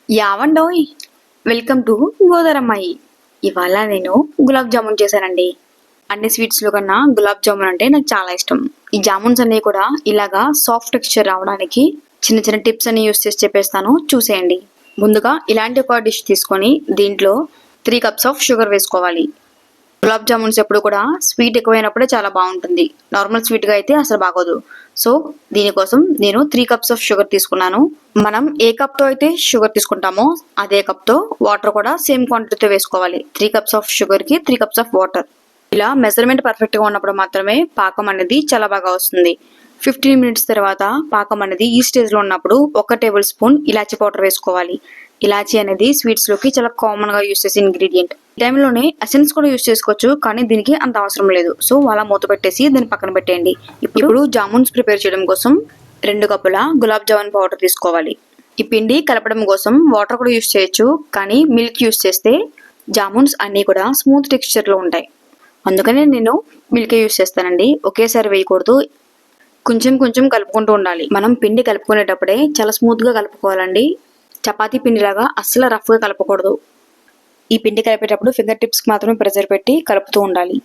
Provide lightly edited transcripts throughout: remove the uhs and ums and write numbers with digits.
యావండోయ్ welcome to గోదరమ్మాయి. ఇవాళ నేను గులాబ్ జామున్ చేశానండి. అన్ని స్వీట్స్లో కన్నా గులాబ్ జామున్ అంటే నాకు చాలా ఇష్టం. ఈ జామున్స్ అన్ని కూడా ఇలాగా సాఫ్ట్ టెక్స్చర్ రావడానికి చిన్న చిన్న టిప్స్ అన్ని యూస్ చేసి చెప్పేస్తాను, చూసేయండి. ముందుగా ఇలాంటి ఒక డిష్ తీసుకొని దీంట్లో 3 cups ఆఫ్ షుగర్ వేసుకోవాలి. గులాబ్ జామున్స్ ఎప్పుడు కూడా స్వీట్ ఎక్కువైనప్పుడే చాలా బాగుంటుంది. నార్మల్ స్వీట్గా అయితే అసలు బాగోదు. సో దీనికోసం నేను 3 cups ఆఫ్ షుగర్ తీసుకున్నాను. మనం ఏ కప్తో అయితే షుగర్ తీసుకుంటామో అదే కప్తో వాటర్ కూడా సేమ్ క్వాంటిటీతో వేసుకోవాలి. 3 cups ఆఫ్ షుగర్కి 3 cups ఆఫ్ వాటర్. ఇలా మెజర్మెంట్ పర్ఫెక్ట్గా ఉన్నప్పుడు మాత్రమే పాకం అనేది చాలా బాగా వస్తుంది. 15 minutes తర్వాత పాకం అనేది ఈ స్టేజ్లో ఉన్నప్పుడు 1 టేబుల్ స్పూన్ ఇలాచీ పౌడర్ వేసుకోవాలి. ఇలాచీ అనేది స్వీట్స్లోకి చాలా కామన్గా యూస్ చేసే ఇంగ్రీడియంట్. ఈ టైంలోనే ఎసెన్స్ కూడా యూస్ చేసుకోవచ్చు, కానీ దీనికి అంత అవసరం లేదు. సో అలా మూత పెట్టేసి దీన్ని పక్కన పెట్టేయండి. ఇప్పుడు జామున్స్ ప్రిపేర్ చేయడం కోసం 2 కప్పుల గులాబ్ జామున్ పౌడర్ తీసుకోవాలి. ఈ పిండి కలపడం కోసం వాటర్ కూడా యూస్ చేయొచ్చు, కానీ మిల్క్ యూస్ చేస్తే జామున్స్ అన్నీ కూడా స్మూత్ టెక్స్చర్లో ఉంటాయి. అందుకనే నేను మిల్కే యూస్ చేస్తానండి. ఒకేసారి వేయకూడదు, కొంచెం కొంచెం కలుపుకుంటూ ఉండాలి. మనం పిండి కలుపుకునేటప్పుడే చాలా స్మూత్గా కలుపుకోవాలండి. చపాతీ పిండిలాగా అస్సలు రఫ్గా కలపకూడదు. ఈ పిండి కలిపేటప్పుడు ఫింగర్ టిప్స్కి మాత్రమే ప్రెజర్ పెట్టి కలుపుతూ ఉండాలి.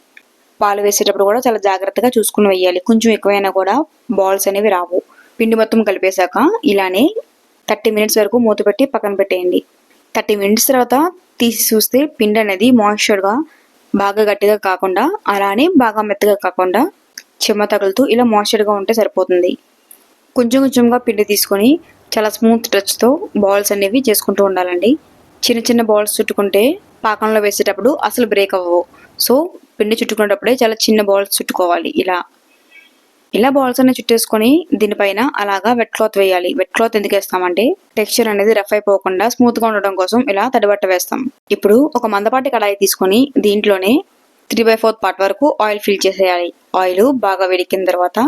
పాలు వేసేటప్పుడు కూడా చాలా జాగ్రత్తగా చూసుకుని వేయాలి. కొంచెం ఎక్కువైనా కూడా బాల్స్ అనేవి రావు. పిండి మొత్తం కలిపేశాక ఇలానే 30 minutes వరకు మూత పెట్టి పక్కన పెట్టేయండి. 30 minutes తర్వాత తీసి చూస్తే పిండి అనేది మాయిశ్చర్గా బాగా గట్టిగా కాకుండా అలానే బాగా మెత్తగా కాకుండా చెమ్మ తగులుతూ ఇలా మాయిశ్చర్గా ఉంటే సరిపోతుంది. కొంచెం కొంచెంగా పిండి తీసుకొని చాలా స్మూత్ టచ్తో బాల్స్ అనేవి చేసుకుంటూ ఉండాలండి. చిన్న చిన్న బాల్స్ చుట్టుకుంటే పాకంలో వేసేటప్పుడు అసలు బ్రేక్ అవ్వవు. సో పిండి చుట్టుకునేటప్పుడే చాలా చిన్న బాల్స్ చుట్టుకోవాలి. ఇలా బాల్స్ అన్ని చుట్టేసుకొని దీనిపైన అలాగా వెట్ క్లాత్ వేయాలి. వెట్ క్లాత్ ఎందుకు వేస్తామంటే టెక్స్చర్ అనేది రఫ్ అయిపోకుండా స్మూత్గా ఉండడం కోసం ఇలా తడిబట్ట వేస్తాం. ఇప్పుడు ఒక మందపాటి కడాయి తీసుకొని దీంట్లోనే 3/4 part వరకు ఆయిల్ ఫిల్ చేసేయాలి. ఆయిల్ బాగా వేడెక్కిన తర్వాత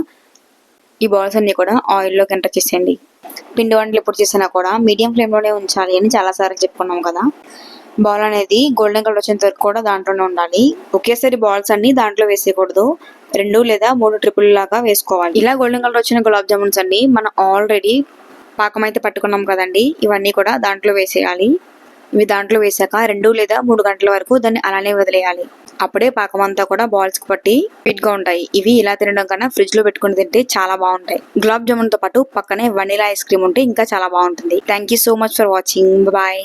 ఈ బాల్స్ అన్ని కూడా ఆయిల్లోకి ఎంటర్ చేసేయండి. పిండి వంటలు ఎప్పుడు చేసినా కూడా మీడియం ఫ్లేమ్లోనే ఉంచాలి అని చాలాసార్లు చెప్పుకున్నాం కదా. బాల్ అనేది గోల్డెన్ కలర్ వచ్చేంత వరకు కూడా దాంట్లోనే ఉండాలి. ఒకేసారి బాల్స్ అన్ని దాంట్లో వేసేయకూడదు. 2 లేదా 3 ట్రిపుల్ లాగా వేసుకోవాలి. ఇలా గోల్డెన్ కలర్ వచ్చిన గులాబ్ జామున్స్ అన్ని మనం ఆల్రెడీ పాకం అయితే పట్టుకున్నాం కదండి, ఇవన్నీ కూడా దాంట్లో వేసేయాలి. ఇవి దాంట్లో వేసాక 2 లేదా 3 గంటల వరకు దాన్ని అలానే వదిలేయాలి. అప్పుడే పాకం అంతా కూడా బాల్స్కి పట్టి ఫిట్గా ఉంటాయి. ఇవి ఇలా తినడం కన్నా ఫ్రిడ్జ్లో పెట్టుకుని తింటే చాలా బాగుంటాయి. గులాబ్ జామున్తో పాటు పక్కనే వనీలా ఐస్ క్రీమ్ ఉంటే ఇంకా చాలా బాగుంటుంది. Thank you so much for watching. Bye.